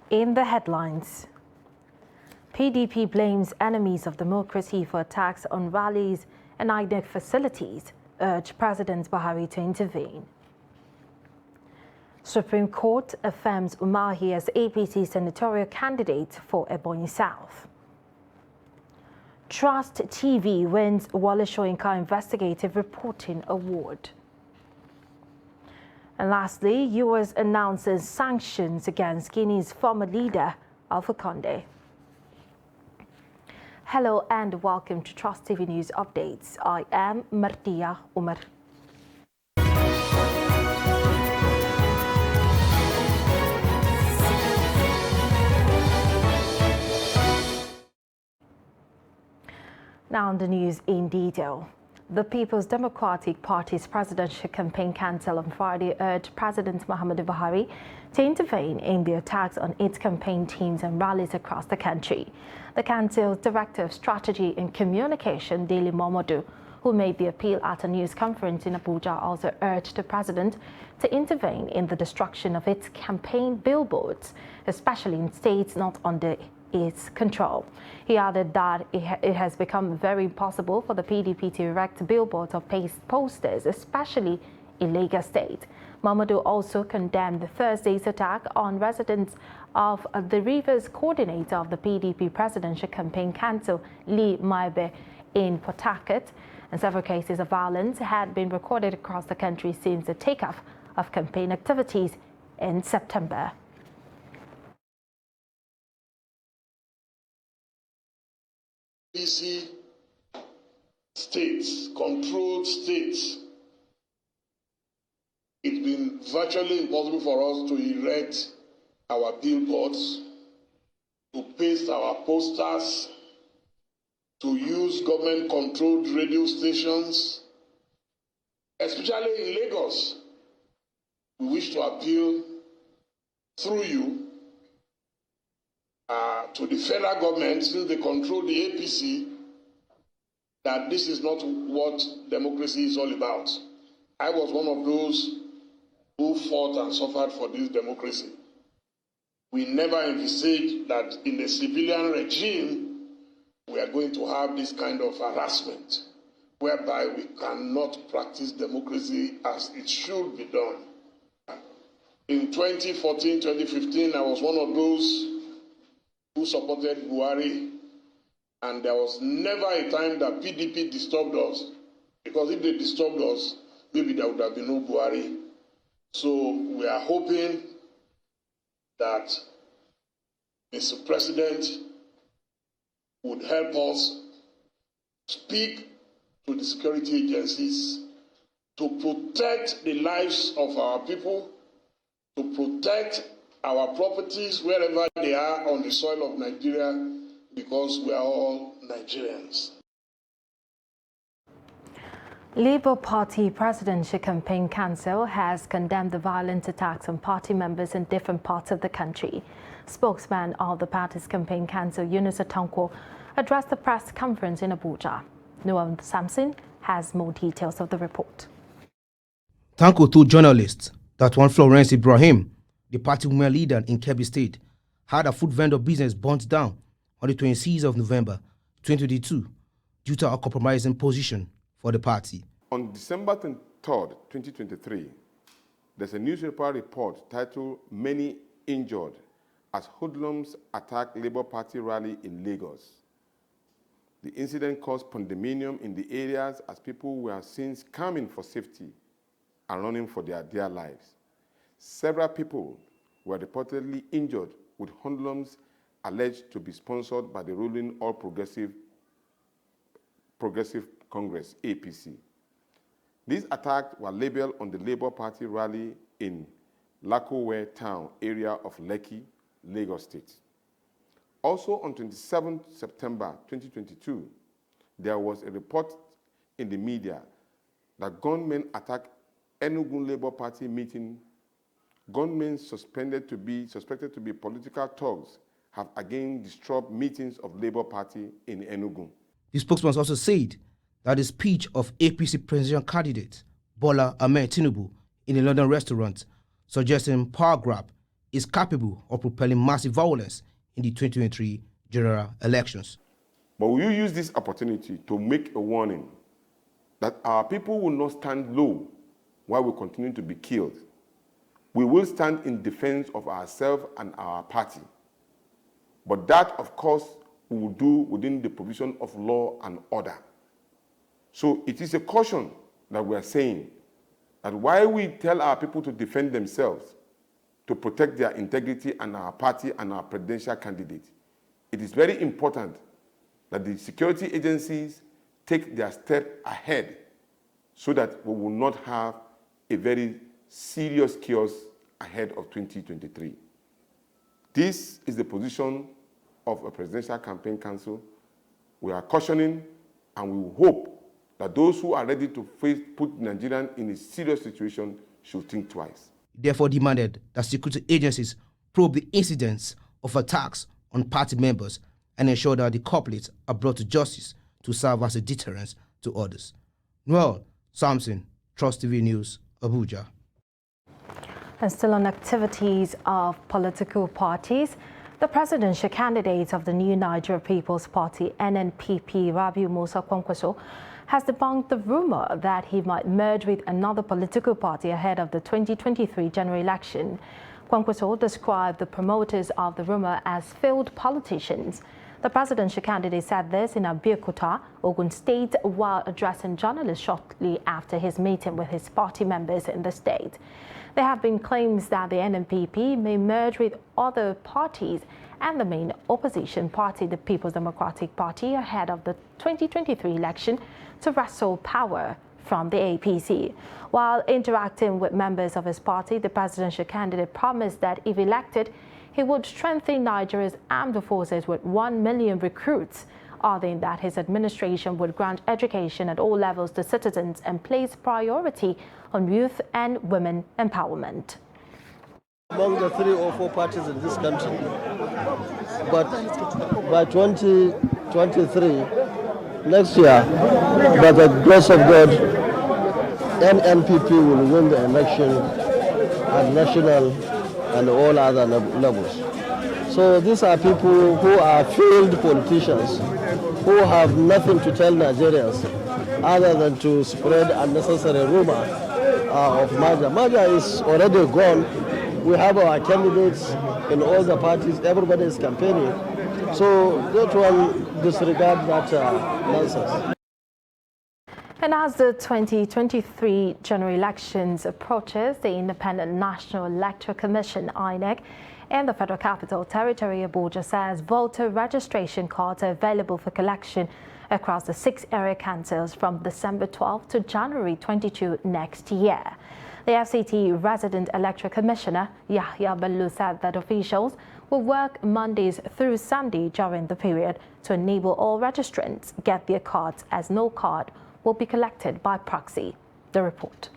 In the headlines, PDP blames enemies of democracy for attacks on rallies and INEC facilities, urge President Buhari to intervene. Supreme Court affirms Umahi as APC senatorial candidate for Ebonyi South. Trust TV wins Wole Soyinka Investigative Reporting Award. And lastly, US announces sanctions against Guinea's former leader, Alpha Condé. Hello and welcome to Trust TV News Updates. I am Martia Umar. Now on the news in detail. The People's Democratic Party's presidential campaign council on Friday urged President Muhammadu Buhari to intervene in the attacks on its campaign teams and rallies across the country. The council's Director of Strategy and Communication, Dele Momodu, who made the appeal at a news conference in Abuja, also urged the president to intervene in the destruction of its campaign billboards, especially in states not under its control. He added that it has become very impossible for the PDP to erect billboards or paste posters, especially in Lagos State. Mamadou also condemned the Thursday's attack on residents of the Rivers coordinator of the PDP Presidential Campaign Council, Lee Maibe, in Port Harcourt, and several cases of violence had been recorded across the country since the takeoff of campaign activities in September. PC states, controlled states, it's been virtually impossible for us to erect our billboards, to paste our posters, to use government-controlled radio stations, especially in Lagos. We wish to appeal through you to the federal government, since they control the APC, that this is not what democracy is all about. I was one of those who fought and suffered for this democracy. We never envisaged that in the civilian regime, we are going to have this kind of harassment, whereby we cannot practice democracy as it should be done. In 2014, 2015, I was one of those who supported Buhari, and there was never a time that PDP disturbed us, because if they disturbed us, maybe there would have been no Buhari. So we are hoping that Mr. President would help us speak to the security agencies to protect the lives of our people, to protect our properties wherever they are on the soil of Nigeria, because we are all Nigerians. Labour Party Presidential Campaign Council has condemned the violent attacks on party members in different parts of the country. Spokesman of the party's campaign council, Yunus Otankwo, addressed the press conference in Abuja. Noam Samson has more details of the report. Tanko told journalists that one Florence Ibrahim, the party women leader in Kebbi State, had a food vendor business burnt down on the 26th of November 2022 due to a compromising position for the party. On December 23rd, 2023, there's a newspaper report titled "Many Injured" as hoodlums attack Labour Party rally in Lagos. The incident caused pandemonium in the areas as people were seen coming for safety and running for their dear lives. Several people were reportedly injured, with hoodlums alleged to be sponsored by the ruling All Progressive Congress, APC. These attacks were labeled on the Labour Party rally in Lakowe town area of Lekki, Lagos State. Also on 27 September 2022, there was a report in the media that gunmen attacked Enugu Labour Party meeting. Gunmen suspected to be political thugs have again disturbed meetings of Labour Party in Enugu. The spokesman also said that the speech of APC presidential candidate Bola Ahmed Tinubu in a London restaurant suggesting power grab is capable of propelling massive violence in the 2023 general elections. But will you use this opportunity to make a warning that our people will not stand low while we continue to be killed? We will stand in defense of ourselves and our party. But that, of course, we will do within the provision of law and order. So it is a caution that we are saying that while we tell our people to defend themselves, to protect their integrity and our party and our presidential candidate, it is very important that the security agencies take their step ahead so that we will not have a very serious chaos ahead of 2023. This is the position of a Presidential Campaign Council. We are cautioning, and we hope that those who are ready to put Nigerians in a serious situation should think twice. Therefore demanded that security agencies probe the incidents of attacks on party members and ensure that the culprits are brought to justice to serve as a deterrent to others. Noel Samson, Trust TV News, Abuja. And still on activities of political parties, the presidential candidate of the New Nigeria People's Party, NNPP, Rabiu Musa Kwankwaso, has debunked the rumor that he might merge with another political party ahead of the 2023 general election. Kwankwaso described the promoters of the rumor as failed politicians. The presidential candidate said this in Abeokuta, Ogun State, while addressing journalists shortly after his meeting with his party members in the state. There have been claims that the NNPP may merge with other parties and the main opposition party, the People's Democratic Party, ahead of the 2023 election to wrestle power from the APC. While interacting with members of his party, the presidential candidate promised that if elected, he would strengthen Nigeria's armed forces with 1 million recruits, adding that his administration would grant education at all levels to citizens and place priority on youth and women empowerment. Among the 3 or 4 parties in this country, but by 2023, next year, by the grace of God, NNPP will win the election at national and all other levels. So these are people who are failed politicians, who have nothing to tell Nigerians other than to spread unnecessary rumor of merger. Merger is already gone. We have our candidates in all the parties. Everybody is campaigning. So that one disregard that nonsense. And as the 2023 general elections approaches, the Independent National Electoral Commission, INEC, in the Federal Capital Territory, Abuja, says voter registration cards are available for collection across the 6 area councils from December 12 to January 22 next year. The FCT Resident Electoral Commissioner, Yahya Bello, said that officials will work Mondays through Sunday during the period to enable all registrants get their cards, as no card will be collected by proxy. The report.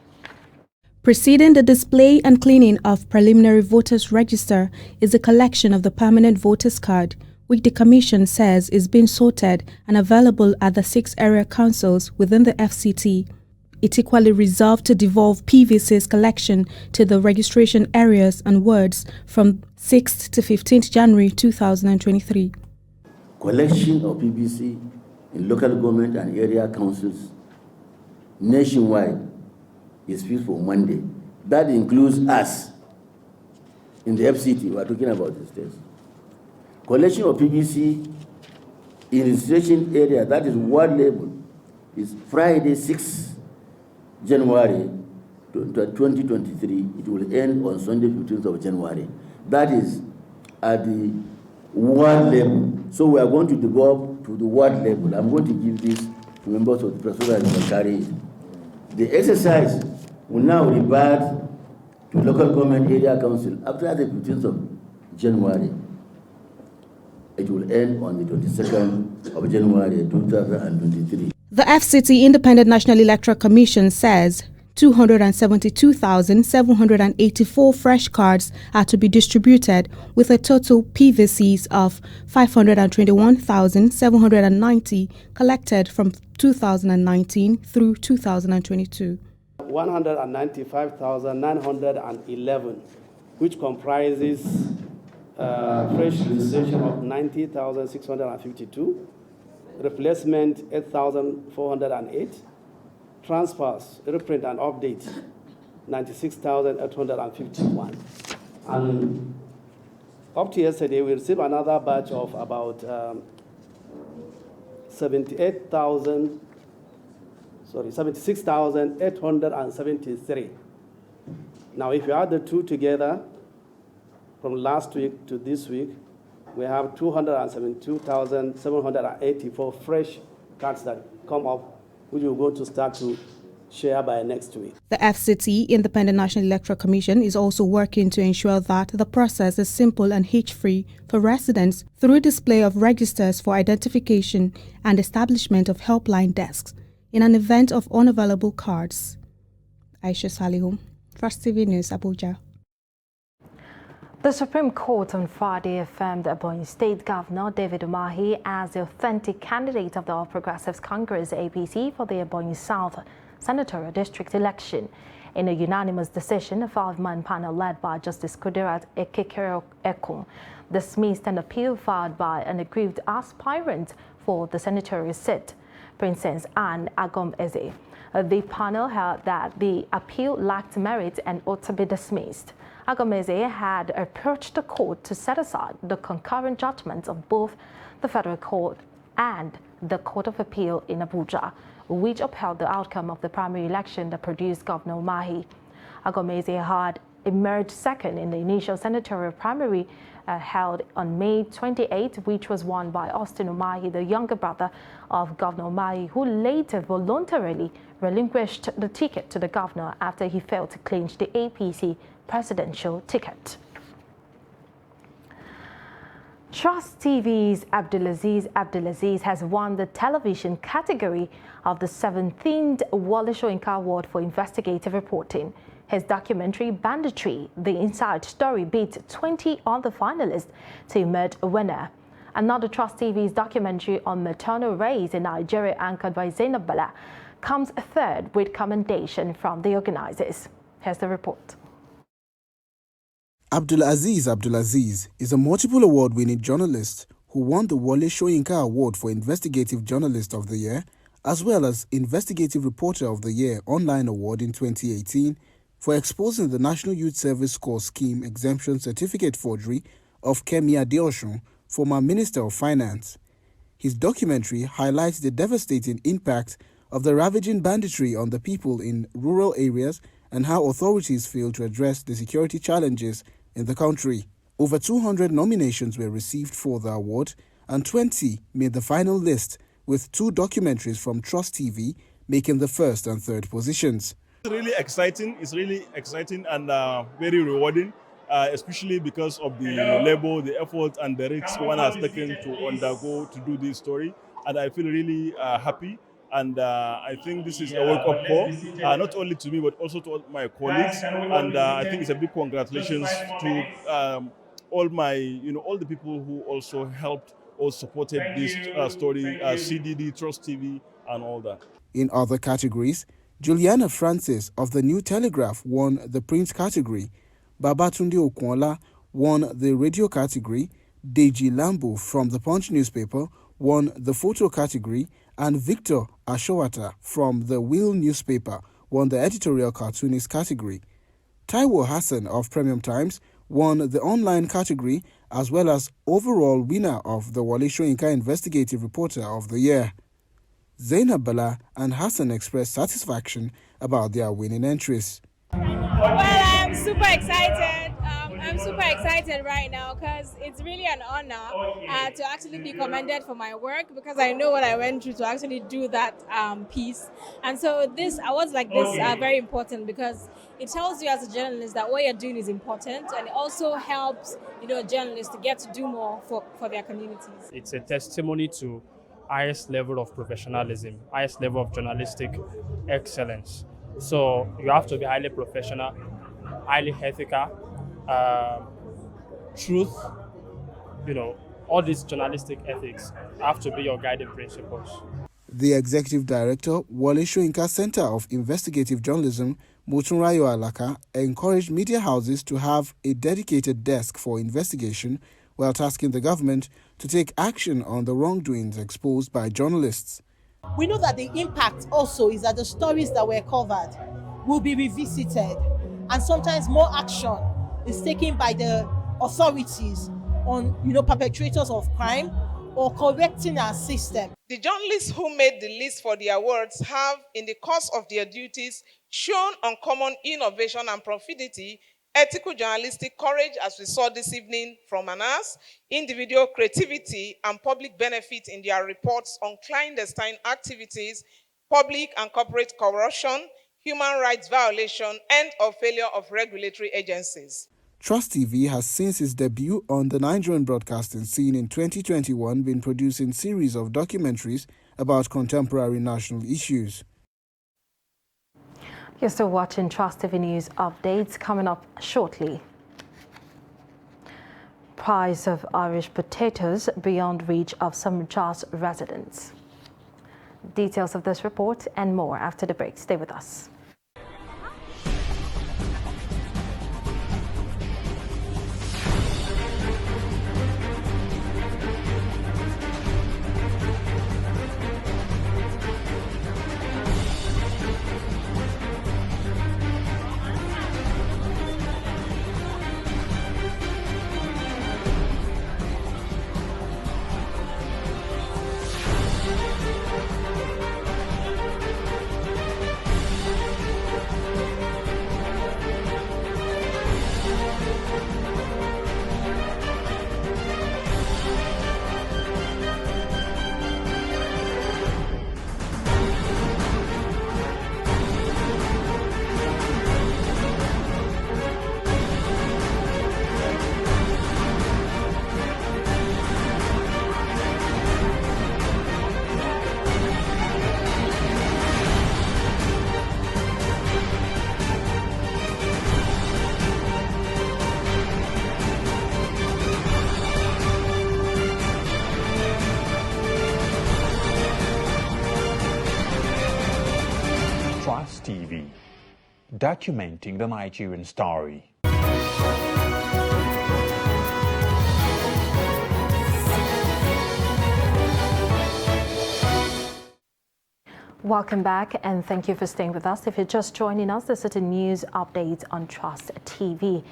Preceding the display and cleaning of preliminary voters register is the collection of the permanent voters card, which the Commission says is being sorted and available at the 6 area councils within the FCT. It equally resolved to devolve PVC's collection to the registration areas and wards from 6th to 15th January 2023. Collection of PVC in local government and area councils nationwide is fixed for Monday. That includes us in the FCT. We are talking about the states. Collection of PVC in registration area, that is ward level, is Friday 6 January 2023. It will end on Sunday 15th of January. That is at the ward level. So we are going to develop to the ward level. I'm going to give this to members of the press so that they can carry it. The exercise will now revert to local government area council after the 15th of January. It will end on the 22nd of January 2023. The FCT Independent National Electoral Commission says 272,784 fresh cards are to be distributed, with a total PVCs of 521,790 collected from 2019 through 2022. 195,911 which comprises fresh registration of 90,652, replacement 8,408, transfers, reprint and update 96,851. And up to yesterday, we received another batch of about 76,873. Now, if you add the two together, from last week to this week, we have 272,784 fresh cards that come up, which we're going to start to share by next week. The FCT, Independent National Electoral Commission, is also working to ensure that the process is simple and hitch-free for residents through display of registers for identification and establishment of helpline desks in an event of unavailable cards. Aisha Salihu, Trust TV News, Abuja. The Supreme Court on Friday affirmed Ebonyi State Governor David Umahi as the authentic candidate of the All Progressives Congress APC for the Ebonyi South Senatorial District election. In a unanimous decision, a 5-man panel led by Justice Kudirat Ekekere-Ekun dismissed an appeal filed by an aggrieved aspirant for the senatorial seat, Princess Anne Agom-Eze. The panel held that the appeal lacked merit and ought to be dismissed. Agom-Eze had approached the court to set aside the concurrent judgments of both the Federal Court and the Court of Appeal in Abuja, which upheld the outcome of the primary election that produced Governor Umahi. Agom-Eze had emerged second in the initial senatorial primary held on May 28, which was won by Austin Umahi, the younger brother of Governor Umahi, who later voluntarily relinquished the ticket to the governor after he failed to clinch the APC presidential ticket. Trust TV's Abdulaziz has won the television category of the 17th Wole Soyinka Award for investigative reporting. His documentary Banditry, The Inside Story, beat 20 other finalists to emerge a winner. Another Trust TV's documentary on maternal race in Nigeria, anchored by Zainab Bala, comes third with commendation from the organizers. Here's the report. Abdulaziz is a multiple award-winning journalist who won the Wole Soyinka Award for Investigative Journalist of the Year, as well as Investigative Reporter of the Year Online Award in 2018 for exposing the National Youth Service Corps Scheme Exemption Certificate forgery of Kemi Adeosun, former Minister of Finance. His documentary highlights the devastating impact of the ravaging banditry on the people in rural areas and how authorities fail to address the security challenges in the country. Over 200 nominations were received for the award, and 20 made the final list, with 2 documentaries from Trust TV making the first and third positions. It's really exciting. It's really exciting and very rewarding, especially because of the labor, the effort, and the risks one has taken to undergo to do this story. And I feel really happy. And I think this is a wake-up call, not only to me, but also to all my colleagues. And I think it's a big congratulations to all my, all the people who also helped or supported this story, CDD, Trust TV, and all that. In other categories, Juliana Francis of the New Telegraph won the print category, Babatunde Okunla won the radio category, Deji Lambo from the Punch newspaper won the photo category, and Victor Ashowata from the Wheel newspaper won the editorial cartoonist category. Taiwo Hassan of Premium Times won the online category, as well as overall winner of the Wole Soyinka Investigative Reporter of the Year. Zainab Bala and Hassan expressed satisfaction about their winning entries. Well, I'm super excited. I'm super excited right now because it's really an honor to actually be commended for my work, because I know what I went through to actually do that piece. And so this awards like this are very important because it tells you as a journalist that what you're doing is important, and it also helps journalists to get to do more for their communities. It's a testimony to highest level of professionalism, highest level of journalistic excellence. So you have to be highly professional, highly ethical, truth, all these journalistic ethics have to be your guiding principles. The Executive Director, Wole Soyinka Center of Investigative Journalism, Motunrayo Alaka encouraged media houses to have a dedicated desk for investigation while tasking the government to take action on the wrongdoings exposed by journalists. We know that the impact also is that the stories that were covered will be revisited, and sometimes more action is taken by the authorities on, perpetrators of crime or correcting our system. The journalists who made the list for the awards have, in the course of their duties, shown uncommon innovation and profundity, ethical journalistic courage, as we saw this evening from Anas, individual creativity, and public benefit in their reports on clandestine activities, public and corporate corruption, human rights violation, and or failure of regulatory agencies. Trust TV has since its debut on the Nigerian broadcasting scene in 2021 been producing series of documentaries about contemporary national issues. You're still watching Trust TV News updates. Coming up shortly. Price of Irish potatoes beyond reach of some Jos residents. Details of this report and more after the break. Stay with us. Trust TV, documenting the Nigerian story. Welcome back and thank you for staying with us. If you're just joining us, this is the news update on Trust TV.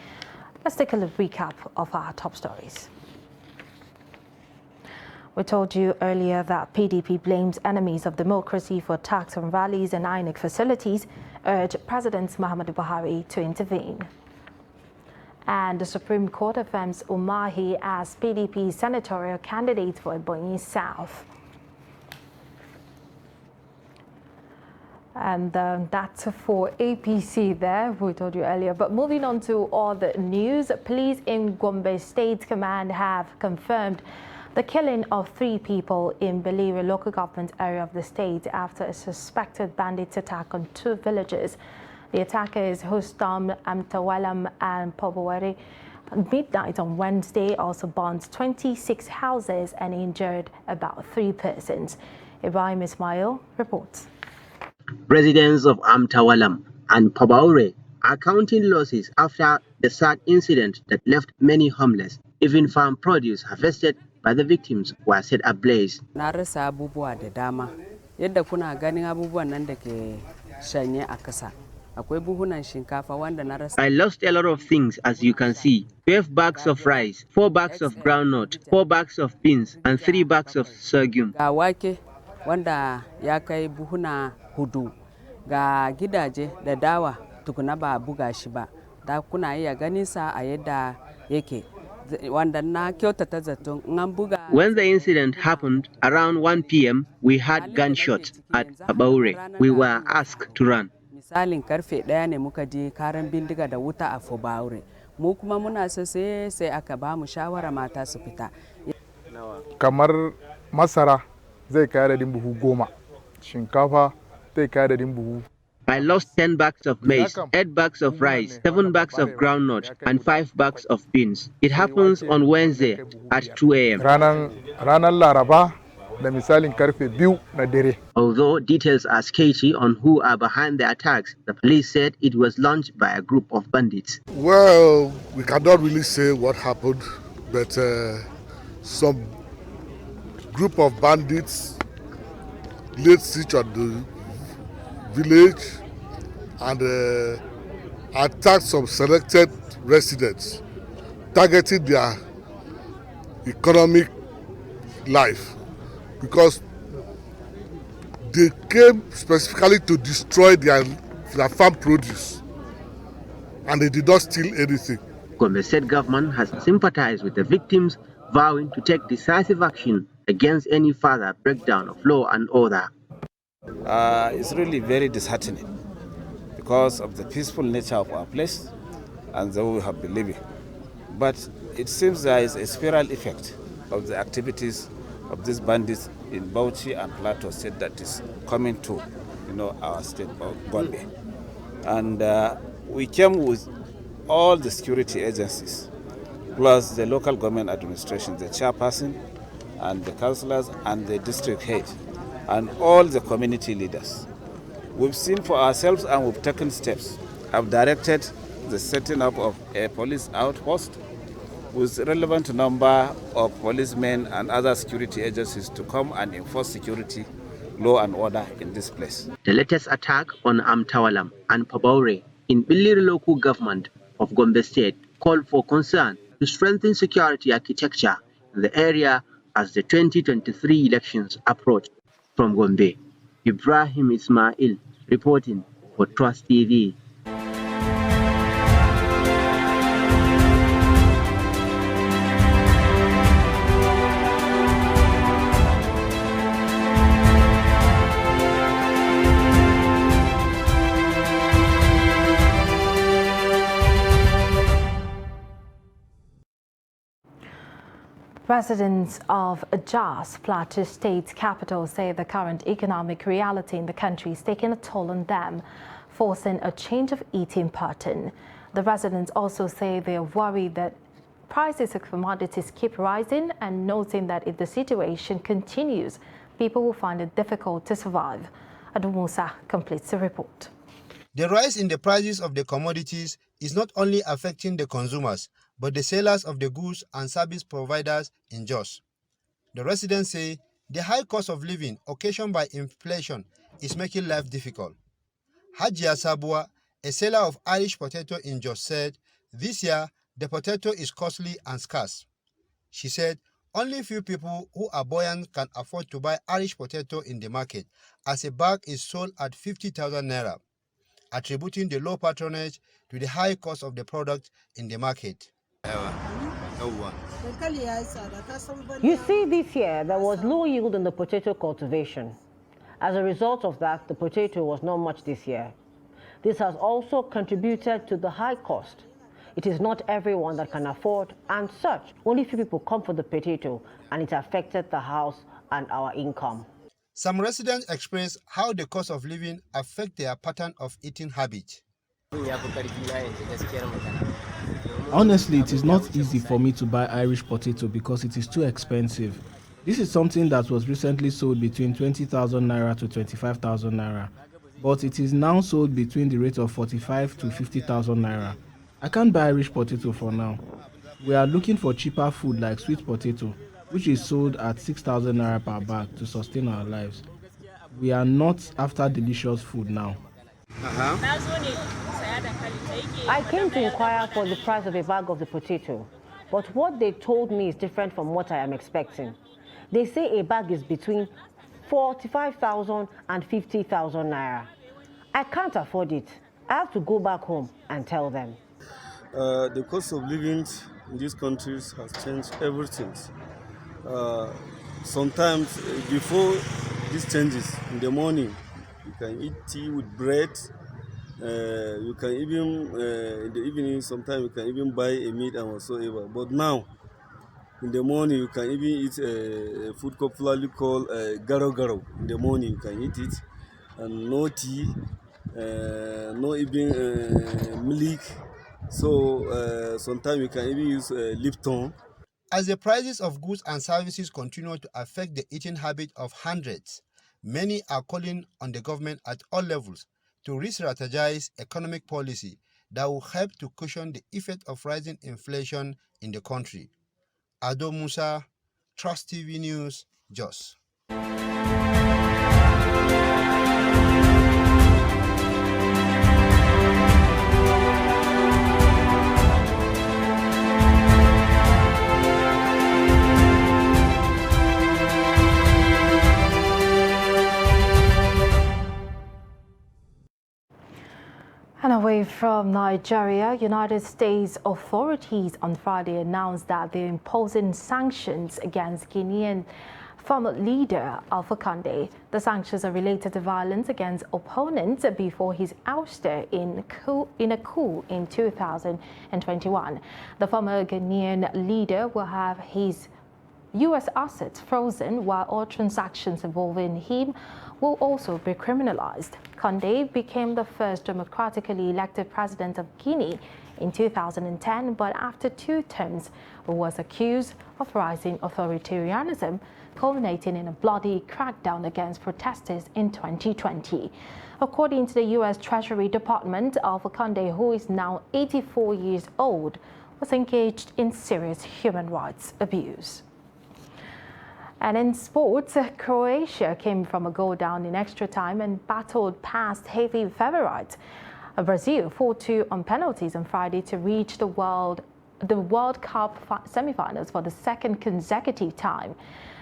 Let's take a little recap of our top stories. We told you earlier that PDP blames enemies of democracy for attacks on rallies and INEC facilities, urged President Muhammadu Buhari to intervene. And the Supreme Court affirms Umahi as PDP senatorial candidate for Ebonyi South. And that's for APC there, we told you earlier. But moving on to all the news, police in Gombe State Command have confirmed the killing of 3 people in Belire local government area of the state after a suspected bandits attack on 2 villages. The attackers who stormed Amtawalam and Poboweri midnight on Wednesday also burnt 26 houses and injured about 3 persons. Ibrahim Ismail reports. Residents of Amtawalam and Pobaure are counting losses after the sad incident that left many homeless. Even farm produce harvested by the victims were set ablaze. Na rasa abubuwa da dama. Yadda kuna ganin abubuwan nan da ke shanye a kasa. Akwai buhunan shinkafa wanda na rasa. I lost a lot of things, as you can see. 12 bags of rice, 4 bags of groundnut, 4 bags of beans, and 3 bags of sorghum. Ga wake wanda ya kai buhuna 4. Ga gidaje da dawa tukuna ba buga shi ba. Da kuna iya ganin sa a yadda yake. When the incident happened around 1 p.m., we had gunshots at Pobaure. We were asked to run. Misalin karfe 1 ne muka ji karan bindiga da wuta a Pobaure. Mu kuma muna sai aka ba mu shawara mata su fita. Kamar masara zai kai adadin buhu 10, shinkafa zai kai adadin buhu. I lost 10 bags of maize, 8 bags of rice, 7 bags of groundnut, and 5 bags of beans. It happens on Wednesday at 2 a.m. Ranar Laraba da misalin karfe 2 na dare. Although details are sketchy on who are behind the attacks, the police said it was launched by a group of bandits. Well, we cannot really say what happened, but some group of bandits laid siege on the village and attacked some selected residents, targeting their economic life because they came specifically to destroy their farm produce and they did not steal anything. Gombe State government has sympathized with the victims, vowing to take decisive action against any further breakdown of law and order. It's really very disheartening because of the peaceful nature of our place and the way we have been living. But it seems there is a spiral effect of the activities of these bandits in Bauchi and Plateau State that is coming to, our state of Gombe. And we came with all the security agencies, plus the local government administration, the chairperson and the councillors and the district head, and all the community leaders. We've seen for ourselves and we've taken steps. I've directed the setting up of a police outpost with relevant number of policemen and other security agencies to come and enforce security, law and order in this place. The latest attack on Amtawalam and Pabaure in Billiri local government of Gombe State called for concern to strengthen security architecture in the area as the 2023 elections approach. From Gombe, Ibrahim Ismail reporting for Trust TV. Residents of Jos, Plateau State's capital, say the current economic reality in the country is taking a toll on them, forcing a change of eating pattern. The residents also say they are worried that prices of commodities keep rising and noting that if the situation continues, people will find it difficult to survive. Adu Musa completes the report. The rise in the prices of the commodities is not only affecting the consumers, but the sellers of the goods and service providers in Jos. The residents say the high cost of living occasioned by inflation is making life difficult. Hajia Sabua, a seller of Irish potato in Jos, said this year the potato is costly and scarce. She said only few people who are buoyant can afford to buy Irish potato in the market, as a bag is sold at 50,000 naira, attributing the low patronage to the high cost of the product in the market. You see, this year there was low yield in the potato cultivation. As a result of that, the potato was not much this year. This has also contributed to the high cost. It is not everyone that can afford, and such. Only few people come for the potato, and it affected the house and our income. Some residents express how the cost of living affect their pattern of eating habit. Honestly, it is not easy for me to buy Irish potato because it is too expensive. This is something that was recently sold between 20,000 naira to 25,000 naira, but it is now sold between the rate of 45 to 50,000 naira. I can't buy Irish potato for now. We are looking for cheaper food like sweet potato, which is sold at 6,000 naira per bag to sustain our lives. We are not after delicious food now. I came to inquire for the price of a bag of the potato, but what they told me is different from what I am expecting. They say a bag is between 45,000 and 50,000 naira. I can't afford it. I have to go back home and tell them. The cost of living in these countries has changed everything. Sometimes before these changes, in the morning, you can eat tea with bread. You can even, in the evening, sometimes you can even buy a meat and whatsoever. But now, in the morning, you can even eat a food popularly called garo garo. In the morning, you can eat it. And no tea, no even milk. So sometimes you can even use Lipton As the prices of goods and services continue to affect the eating habit of hundreds, many are calling on the government at all levels to re-strategize economic policy that will help to cushion the effect of rising inflation in the country. Ado Musa, Trust TV News, Jos. And away from Nigeria, United States authorities on Friday announced that they're imposing sanctions against Guinean former leader Alpha Condé. The sanctions are related to violence against opponents before his ouster in a coup in 2021. The former Ghanaian leader will have his U.S. assets frozen, while all transactions involving him will also be criminalized. Condé became the first democratically elected president of Guinea in 2010, but after 2 terms was accused of rising authoritarianism, culminating in a bloody crackdown against protesters in 2020. According to the U.S. Treasury Department, Alpha Condé, who is now 84 years old, was engaged in serious human rights abuse. And in sports, Croatia came from a goal down in extra time and battled past heavy favorites. Brazil 4-2 on penalties on Friday to reach the World Cup semi-finals for the second consecutive time.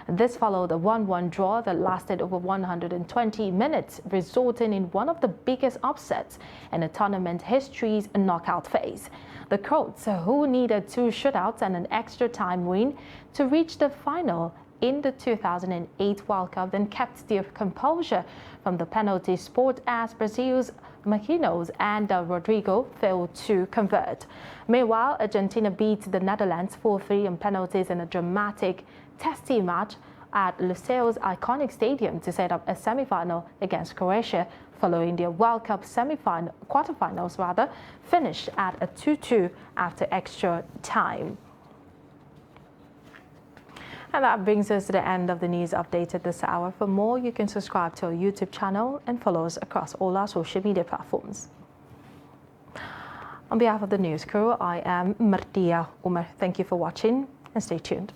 This followed a 1-1 draw that lasted over 120 minutes, resulting in one of the biggest upsets in the tournament history's knockout phase. The Croats, who needed 2 shutouts and an extra time win to reach the final in the 2008 World Cup, then kept their composure from the penalty spot as Brazil's Marquinhos and Rodrigo failed to convert. Meanwhile, Argentina beat the Netherlands 4-3 on penalties in a dramatic testy match at Lusail's iconic stadium to set up a semi-final against Croatia, following their World Cup quarterfinals finished at a 2-2 after extra time. And that brings us to the end of the news update at this hour. For more, you can subscribe to our YouTube channel and follow us across all our social media platforms. On behalf of the news crew, I am Martia Umar. Thank you for watching and stay tuned.